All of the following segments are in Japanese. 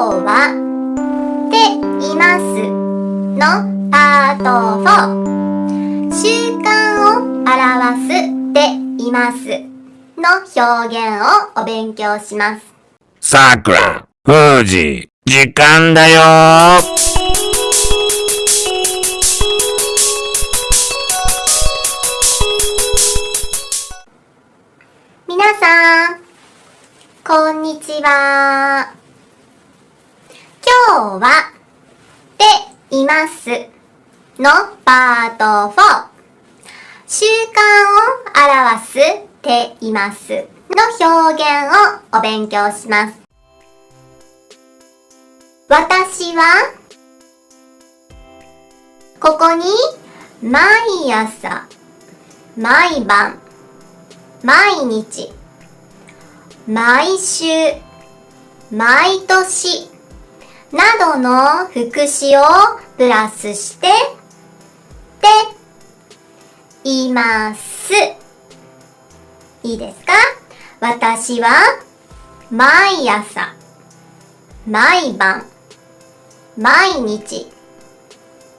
はていますのパート4、習慣を表していますの表現をお勉強します。さくら、ふうじ、時間だよ。皆さん、こんにちは。今日はていますのパート4、習慣を表していますの表現をお勉強します。私はここに毎朝、毎晩、毎日、毎週、毎年などの副詞をプラスしています。いいですか？私は毎朝、毎晩、毎日、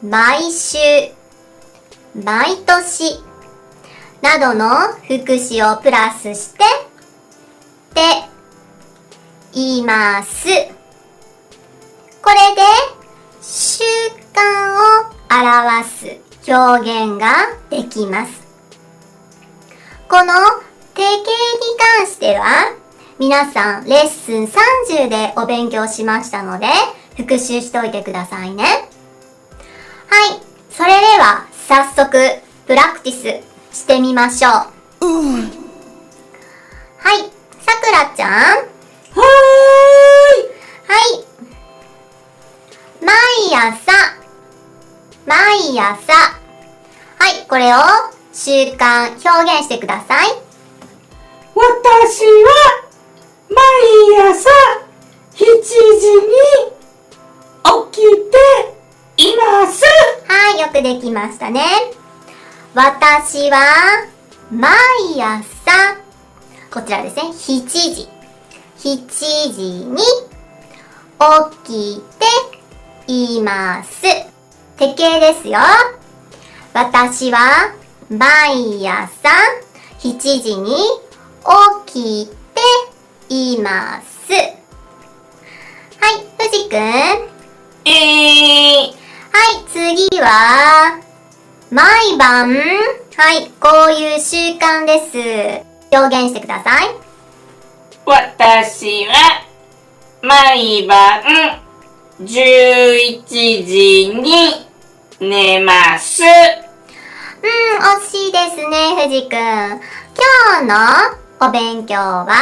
毎週、毎年などの副詞をプラスしています。これで習慣を表す表現ができます。この定型に関しては皆さんレッスン30でお勉強しましたので復習しておいてくださいね。はい、それでは早速プラクティスしてみましょう。はい、さくらちゃん。はい。毎朝。はい、これを習慣表現してください。私は毎朝7時に起きています。はい、よくできましたね。私は毎朝、こちらですね、7時に起きています。定型ですよ。私は毎朝7時に起きています。はい、ふじくん。はい、次は毎晩。はい、こういう習慣です。表現してください。私は毎晩11時に寝ます。惜しいですね、ふじくん。今日のお勉強は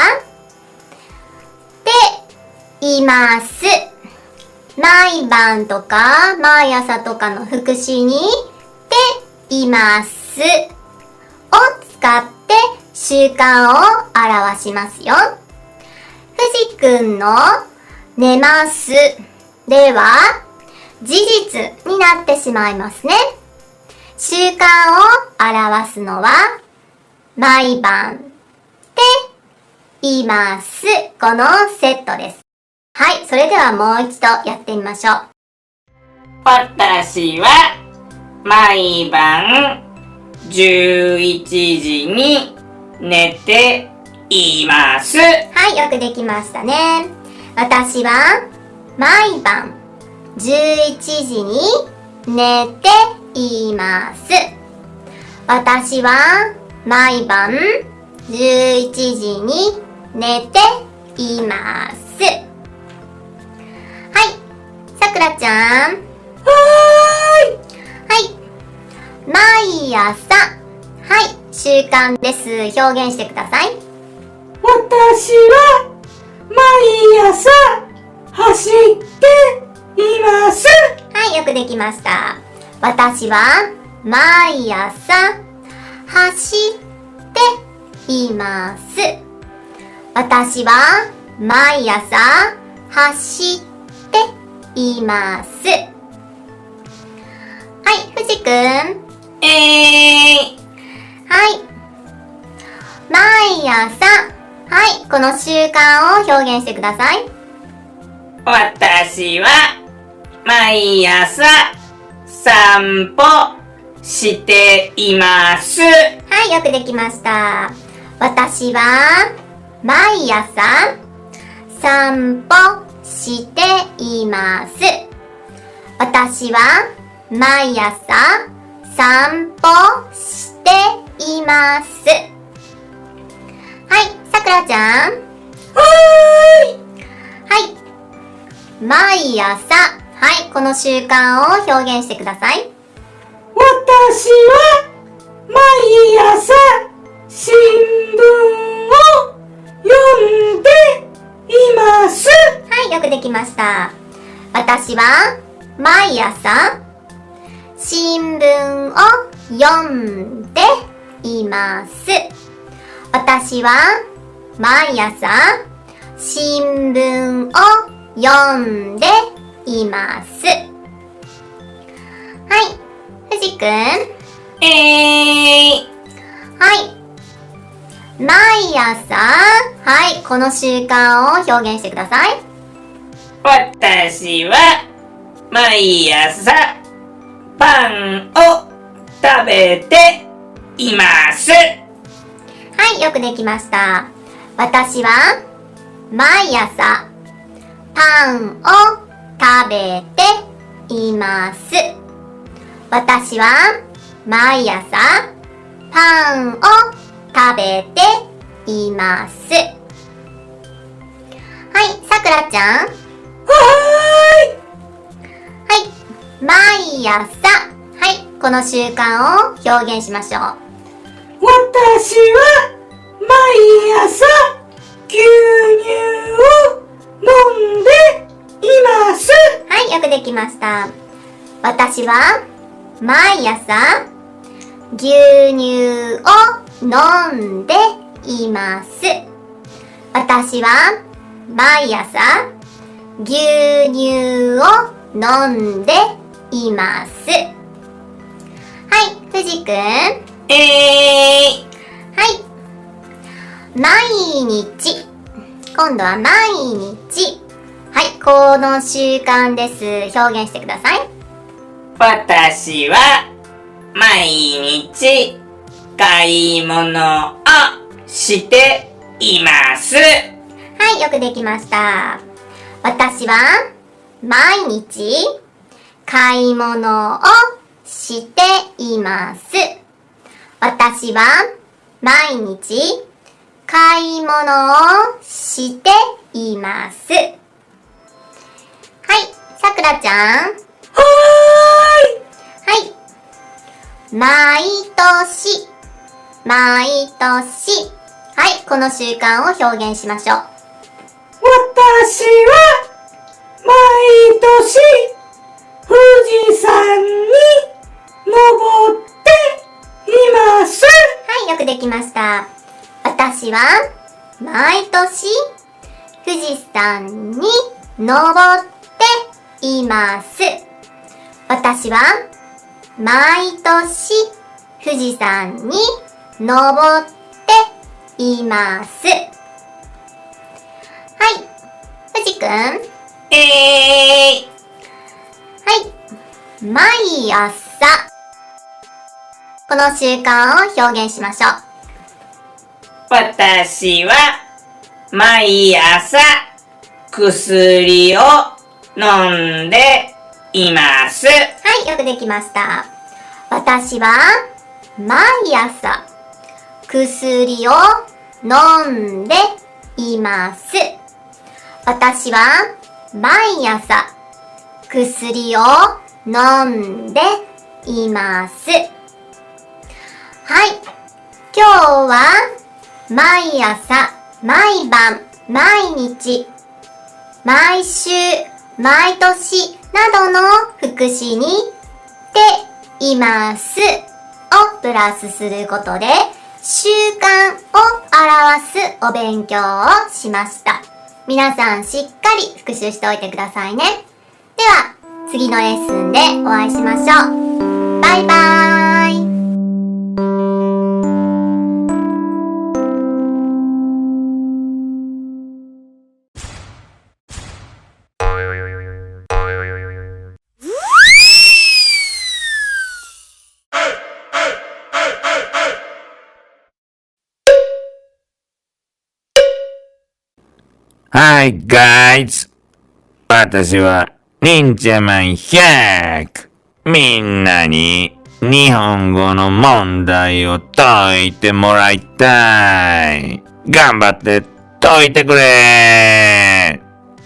ています。毎晩とか毎朝とかの副詞にていますを使って習慣を表しますよ。ふじくんの寝ますでは事実になってしまいますね。習慣を表すのは毎晩ています。このセットです。はい、それではもう一度やってみましょう。私は毎晩11時に寝ています。はい、よくできましたね。私は毎晩11時に寝ています。私は毎晩11時に寝ています。はい、さくらちゃん。はい。毎朝。はい、習慣です。表現してください。私は毎朝走っています。はい、よくできました。私は毎朝走っています。私は毎朝走っています。はい、ふじくん。はい。毎朝。はい、この習慣を表現してください。私は毎朝散歩しています。はい、よくできました。私は毎朝散歩しています。私は毎朝散歩しています。はい、さくらちゃん。はい。毎朝。はい、この習慣を表現してください。私は毎朝新聞を読んでいます。はい、よくできました。私は毎朝新聞を読んでいます。私は毎朝新聞を読んでいます。はい、ふじくん。はい。毎朝、はい、この習慣を表現してください。私は毎朝パンを食べています。はい、よくできました。私は毎朝パンを食べています。私は毎朝パンを食べています。はい、さくらちゃん。はい、毎朝。はい、この習慣を表現しましょう。私は毎朝牛乳を飲んでいます。はい、よくできました。私は毎朝牛乳を飲んでいます。私は毎朝牛乳を飲んでいます。はい、ふじくん。はい。毎日。今度は毎日。はい、この習慣です。表現してください。私は毎日買い物をしています。はい、よくできました。私は毎日買い物をしています。私は毎日買い物をしています。はい、さくらちゃん。はい。毎年。毎年。はい、この習慣を表現しましょう。私は毎年富士山に登っています。はい、よくできました。私は毎年富士山に登っています。私は毎年富士山に登っています。はい、ふじくん。はい、毎朝。この習慣を表現しましょう。私は毎朝薬を飲んでいます。はい、よくできました。私は毎朝薬を飲んでいます。私は毎朝薬を飲んでいます。はい、今日は毎朝、毎晩、毎日、毎週、毎年などの副詞にていますをプラスすることで習慣を表すお勉強をしました。皆さんしっかり復習しておいてくださいね。では次のレッスンでお会いしましょう。バイバーイ。Hi guys! 私は忍者マン100！みんなに日本語の問題を解いてもらいたい。頑張って解いてくれ。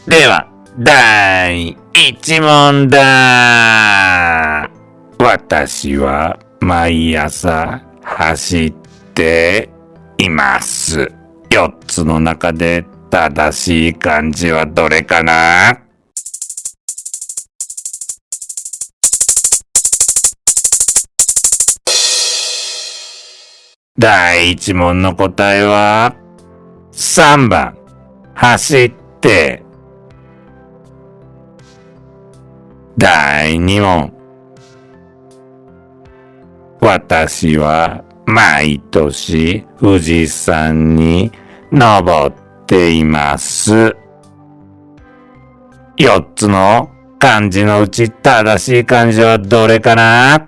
では、第1問だ。私は毎朝走っています。4つの中で正しい漢字はどれかな？第1問の答えは3番、走って。第2問、私は毎年富士山に登っています。4つの漢字のうち正しい漢字はどれかな？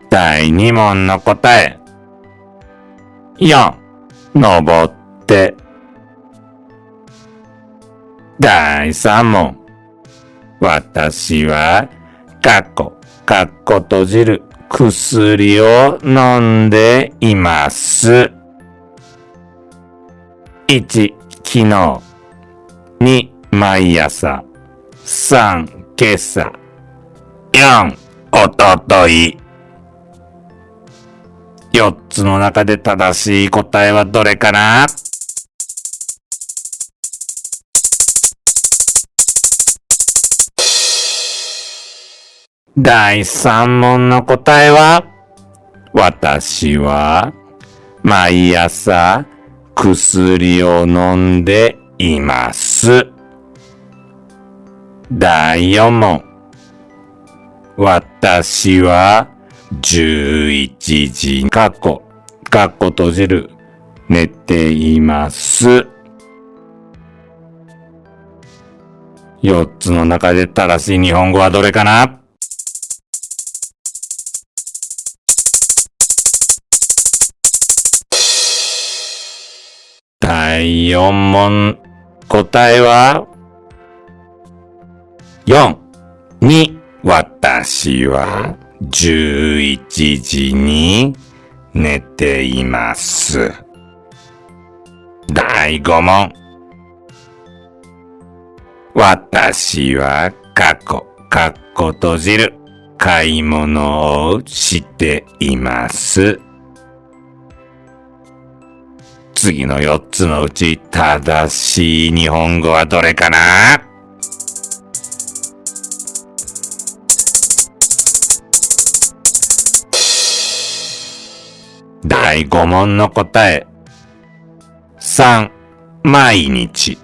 第2問の答え。4、登って。第3問。私は、かっこ閉じる薬を飲んでいます。1、昨日。2、毎朝。3、今朝。4、おととい。4つの中で正しい答えはどれかな？第3問の答えは、私は毎朝薬を飲んでいます。第4問、私は11時、かっこ閉じる、寝ています。4つの中で正しい日本語はどれかな？第4問、答えは、4、に、私は11時に寝ています。第5問。私はかっこ閉じる買い物をしています。次の4つのうち正しい日本語はどれかな？第5問の答え。3、毎日。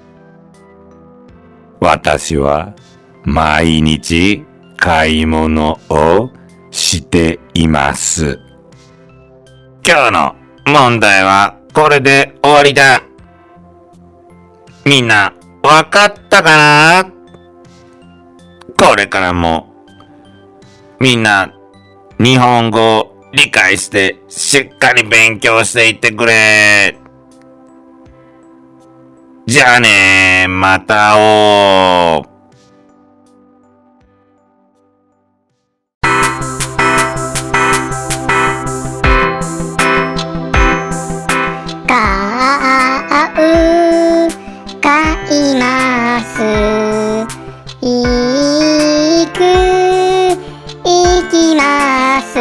私は毎日買い物をしています。今日の問題はこれで終わりだ。みんなわかったかな？これからもみんな日本語を理解してしっかり勉強していってくれ。じゃあね、また会おう。買います。行きます。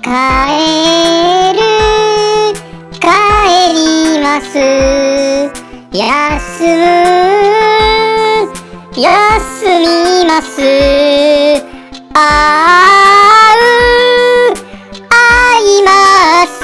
帰ります。休みます。会います。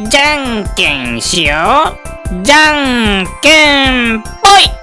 じゃんけんしよう。じゃんけんぽい。